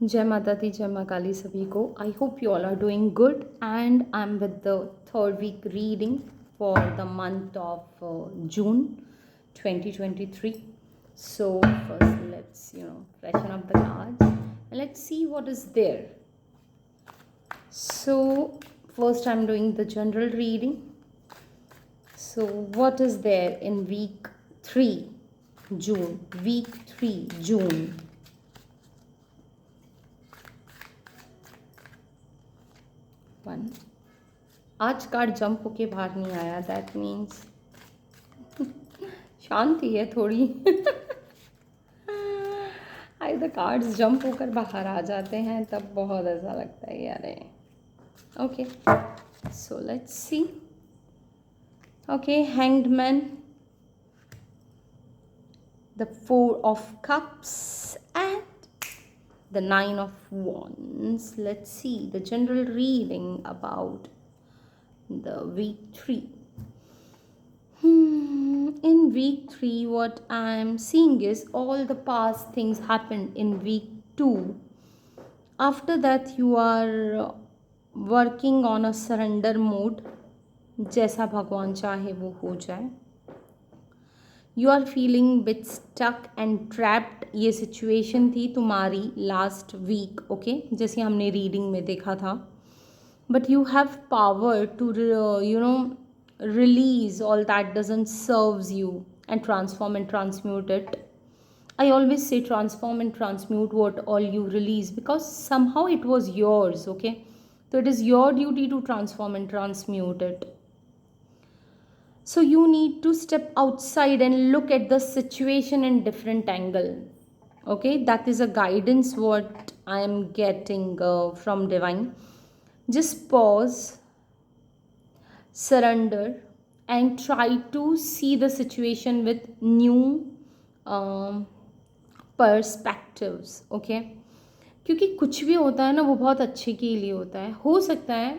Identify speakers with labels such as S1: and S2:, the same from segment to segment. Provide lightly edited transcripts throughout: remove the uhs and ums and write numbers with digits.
S1: जय माता दी, जय माँ काली सभी को. I hope you all are doing good and I am with the third week reading for the month of June 2023. So first let's freshen up the cards and let's see what is there. So first I'm doing the general reading. So what is there in week 3 June? Week 3 June. 1. आज card jump होके बाहर नहीं आया. That means शांति है थोड़ी. I the cards jump होकर बाहर आ जाते हैं तब बहुत ऐसा लगता है यार. Okay, so let's see. Okay, hanged man, the 4 of cups and the 9 of wands. Let's see the general reading about the week 3. In week 3 what I am seeing is all the past things happened in week 2. After that you are working on a surrender mode. जैसा भगवान चाहे वो हो जाए. You are feeling bit stuck and trapped. ये situation थी तुम्हारी last week. Okay, जैसे हमने रीडिंग में देखा था. But you have power to release all that doesn't serves you and transform and transmute it. I always say transform and transmute what all you release because somehow it was yours. Okay, so it is your duty to transform and transmute it. So you need to step outside and look at the situation in different angle. Okay, that is a guidance what I am getting from divine. Just pause, surrender, and try to see the situation with new perspectives. Okay, क्योंकि कुछ भी होता है ना वो बहुत अच्छे के लिए होता है. हो सकता है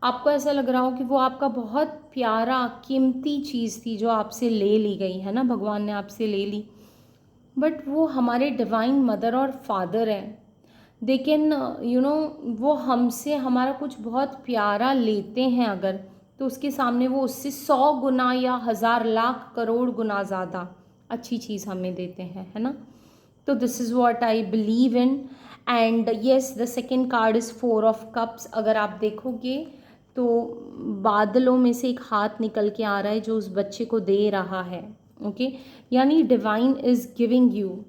S1: आपको ऐसा लग रहा हो कि वो आपका बहुत प्यारा कीमती चीज़ थी जो आपसे ले ली गई है ना, भगवान ने आपसे ले ली. बट वो हमारे डिवाइन मदर और फादर हैं. दे कैन वो हमसे हमारा कुछ बहुत प्यारा लेते हैं अगर, तो उसके सामने वो उससे 100 गुना या 1000 लाख करोड़ गुना ज़्यादा अच्छी चीज़ हमें देते हैं, है ना. तो this is what I believe in. And yes, the second card is 4 of cups. अगर आप देखोगे तो बादलों में से एक हाथ निकल के आ रहा है जो उस बच्चे को दे रहा है. ओके, यानी divine is giving you.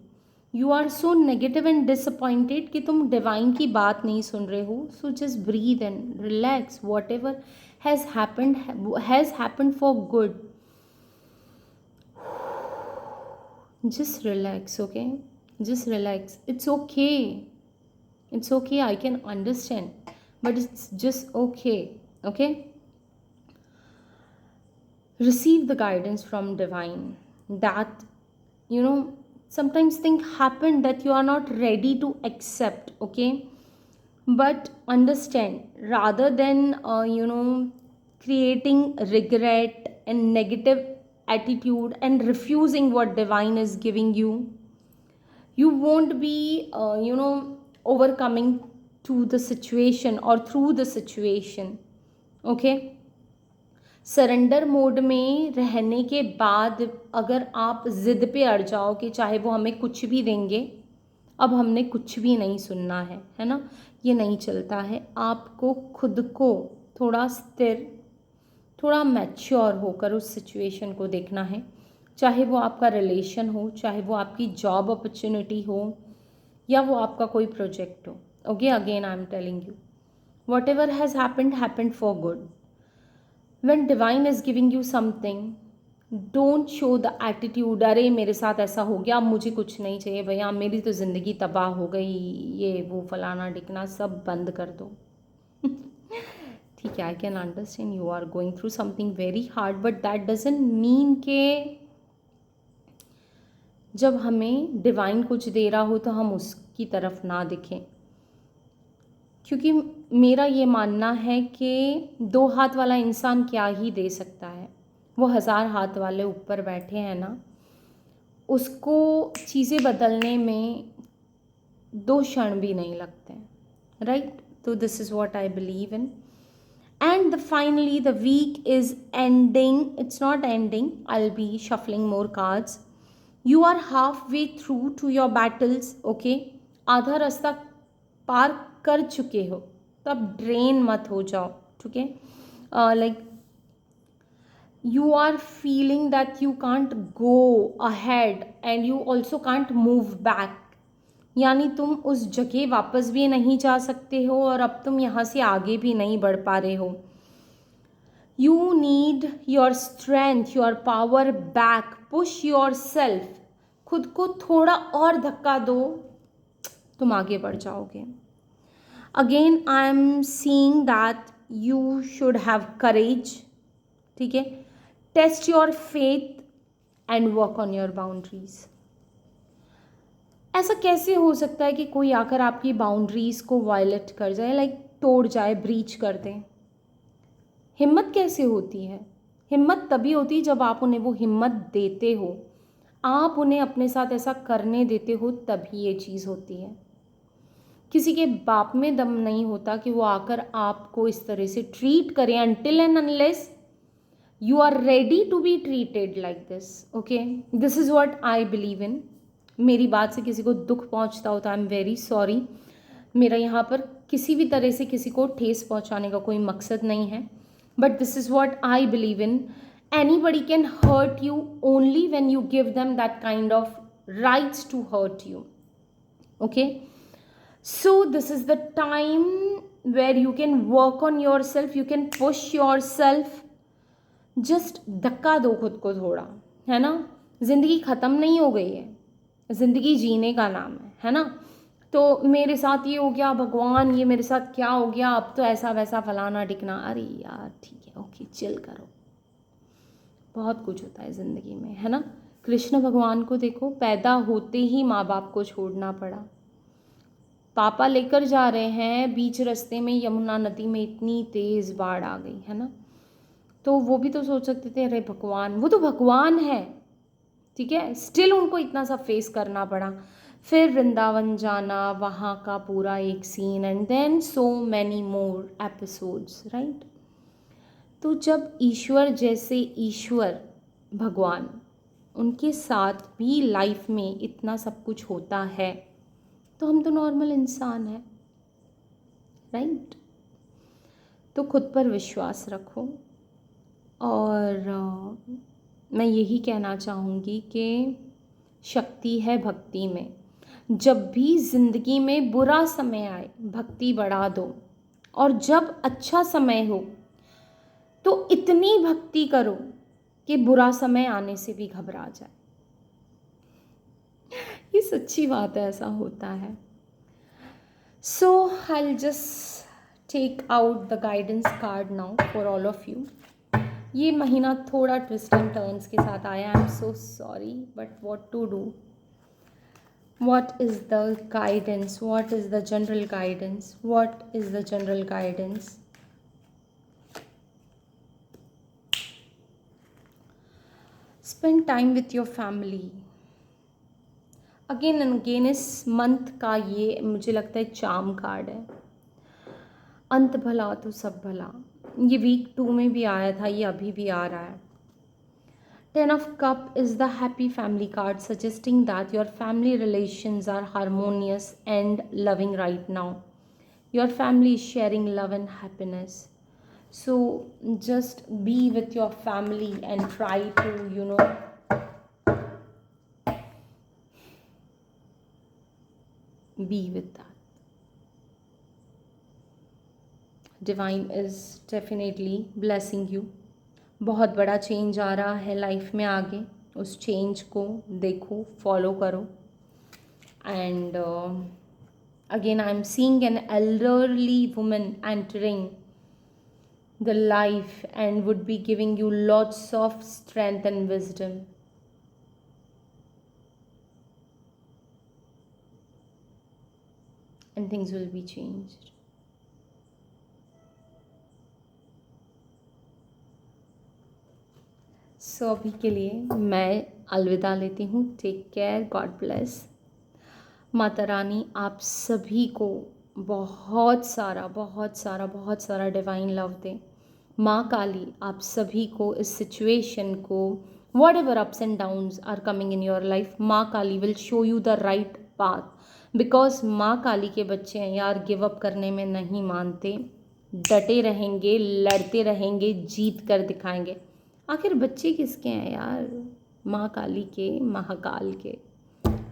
S1: You are so negative and disappointed कि तुम डिवाइन की बात नहीं सुन रहे हो. So just breathe and relax. Whatever has happened for good. Just relax, okay? Just relax. It's okay. It's okay. I can understand. But it's just okay. Okay? Receive the guidance from divine. That, sometimes things happen that you are not ready to accept. Okay? But understand, rather than, creating regret and negative attitude and refusing what divine is giving you, you won't be overcoming to the situation or through the situation. Okay, surrender mode में रहने के बाद अगर आप ज़िद पे अड़ जाओ कि चाहे वो हमें कुछ भी देंगे, अब हमने कुछ भी नहीं सुनना है ना, ये नहीं चलता है. आपको खुद को थोड़ा स्थिर, थोड़ा मैच्योर होकर उस सिचुएशन को देखना है. चाहे वो आपका रिलेशन हो, चाहे वो आपकी जॉब अपॉर्चुनिटी हो, या वो आपका कोई प्रोजेक्ट हो. Okay, again I am telling you, what ever has happened for good. When divine is giving you something, don't show the attitude, अरे मेरे साथ ऐसा हो गया अब मुझे कुछ नहीं चाहिए भैया, मेरी तो ज़िंदगी तबाह हो गई, ये वो फलाना ढिकना सब बंद कर दो. ठीक है, I can understand you are going through something very hard, but that doesn't mean के जब हमें डिवाइन कुछ दे रहा हो तो हम उसकी तरफ ना दिखें. क्योंकि मेरा ये मानना है कि 2 हाथ वाला इंसान क्या ही दे सकता है. वो 1000 हाथ वाले ऊपर बैठे हैं ना, उसको चीज़ें बदलने में 2 क्षण भी नहीं लगते हैं, राइट? तो this is what I believe in. And finally, the week is ending. It's not ending. I'll be shuffling more cards. You are halfway through to your battles. Okay? आधा रास्ता पार कर चुके हो, तब ड्रेन मत हो जाओ. ठीक है? Like you are feeling that you can't go ahead and you also can't move back. यानी तुम उस जगह वापस भी नहीं जा सकते हो और अब तुम यहाँ से आगे भी नहीं बढ़ पा रहे हो. You need your strength, your power back. Push yourself. खुद को थोड़ा और धक्का दो, तुम आगे बढ़ जाओगे. Again, I am seeing that you should have courage. ठीक है? Test your faith and work on your boundaries. ऐसा कैसे हो सकता है कि कोई आकर आपकी बाउंड्रीज को वायलेट कर जाए, लाइक तोड़ जाए, ब्रीच कर दे? हिम्मत कैसे होती है? हिम्मत तभी होती है जब आप उन्हें वो हिम्मत देते हो, आप उन्हें अपने साथ ऐसा करने देते हो, तभी ये चीज़ होती है. किसी के बाप में दम नहीं होता कि वो आकर आपको इस तरह से ट्रीट करें until and unless you are ready to be treated like this. Okay, this is what I believe in. मेरी बात से किसी को दुख पहुंचता हो तो आई एम वेरी सॉरी. मेरा यहाँ पर किसी भी तरह से किसी को ठेस पहुंचाने का कोई मकसद नहीं है. But this is what I believe in. Anybody can hurt you only when you give them that kind of rights to hurt you. Okay? So this is the time where you can work on yourself, you can push yourself. Just धक्का दो खुद को थोड़ा, है ना? ज़िंदगी ख़त्म नहीं हो गई है, ज़िंदगी जीने का नाम है ना? तो मेरे साथ ये हो गया, भगवान ये मेरे साथ क्या हो गया, अब तो ऐसा वैसा फलाना टिकना, अरे यार ठीक है, ओके चिल करो. बहुत कुछ होता है ज़िंदगी में, है ना? कृष्ण भगवान को देखो, पैदा होते ही माँ बाप को छोड़ना पड़ा. पापा लेकर जा रहे हैं, बीच रास्ते में यमुना नदी में इतनी तेज़ बाढ़ आ गई, है ना? तो वो भी तो सोच सकते थे, अरे भगवान, वो तो भगवान है, ठीक है, स्टिल उनको इतना सा फेस करना पड़ा. फिर वृंदावन जाना, वहाँ का पूरा एक scene, and then so many more episodes, right? तो जब ईश्वर जैसे ईश्वर भगवान, उनके साथ भी लाइफ में इतना सब कुछ होता है, तो हम तो नॉर्मल इंसान हैं, राइट? तो खुद पर विश्वास रखो. और मैं यही कहना चाहूँगी कि शक्ति है भक्ति में. जब भी ज़िंदगी में बुरा समय आए, भक्ति बढ़ा दो, और जब अच्छा समय हो तो इतनी भक्ति करो कि बुरा समय आने से भी घबरा जाए. ये सच्ची बात है, ऐसा होता है. So I will just take out the guidance card now for all of you. ये महीना थोड़ा ट्विस्ट एंड टर्न्स के साथ आया, I am so sorry, but what to do. What is the guidance? What is the general guidance? What is the general guidance? Spend time with your family. Again and again इस month का ये मुझे लगता है charm card है. अंत भला तो सब भला. ये वीक 2 में भी आया था, ये अभी भी आ रहा है. Ten of Cup is the happy family card, suggesting that your family relations are harmonious and loving right now. Your family is sharing love and happiness. So just be with your family and try to, be with that. Divine is definitely blessing you. बहुत बड़ा change आ रहा है life में आगे. उस change को देखो, follow करो. And again I am seeing an elderly woman entering the life and would be giving you lots of strength and wisdom. And things will be changed. So अभी के लिए मैं अलविदा लेती हूँ. Take care, God bless. Mata Rani आप सभी को बहुत सारा बहुत सारा बहुत सारा डिवाइन लव दे। माँ काली आप सभी को इस सिचुएशन को, whatever ups and downs are coming in your life, Maa Kali will show you the right path. Because Maa Kali के बच्चे हैं यार, गिव अप करने में नहीं मानते, डटे रहेंगे, लड़ते रहेंगे, जीत कर दिखाएंगे। आखिर बच्चे किसके हैं यार, माँ काली के, महाकाल के,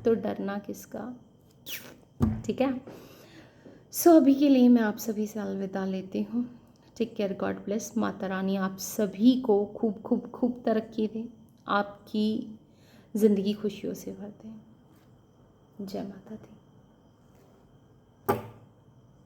S1: तो डरना किसका। ठीक है, सो अभी के लिए मैं आप सभी से अलविदा लेती हूँ। Take care, God bless. Mata Rani आप सभी को खूब खूब खूब तरक्की दे, आपकी ज़िंदगी खुशियों से भर दे। जय माता दी।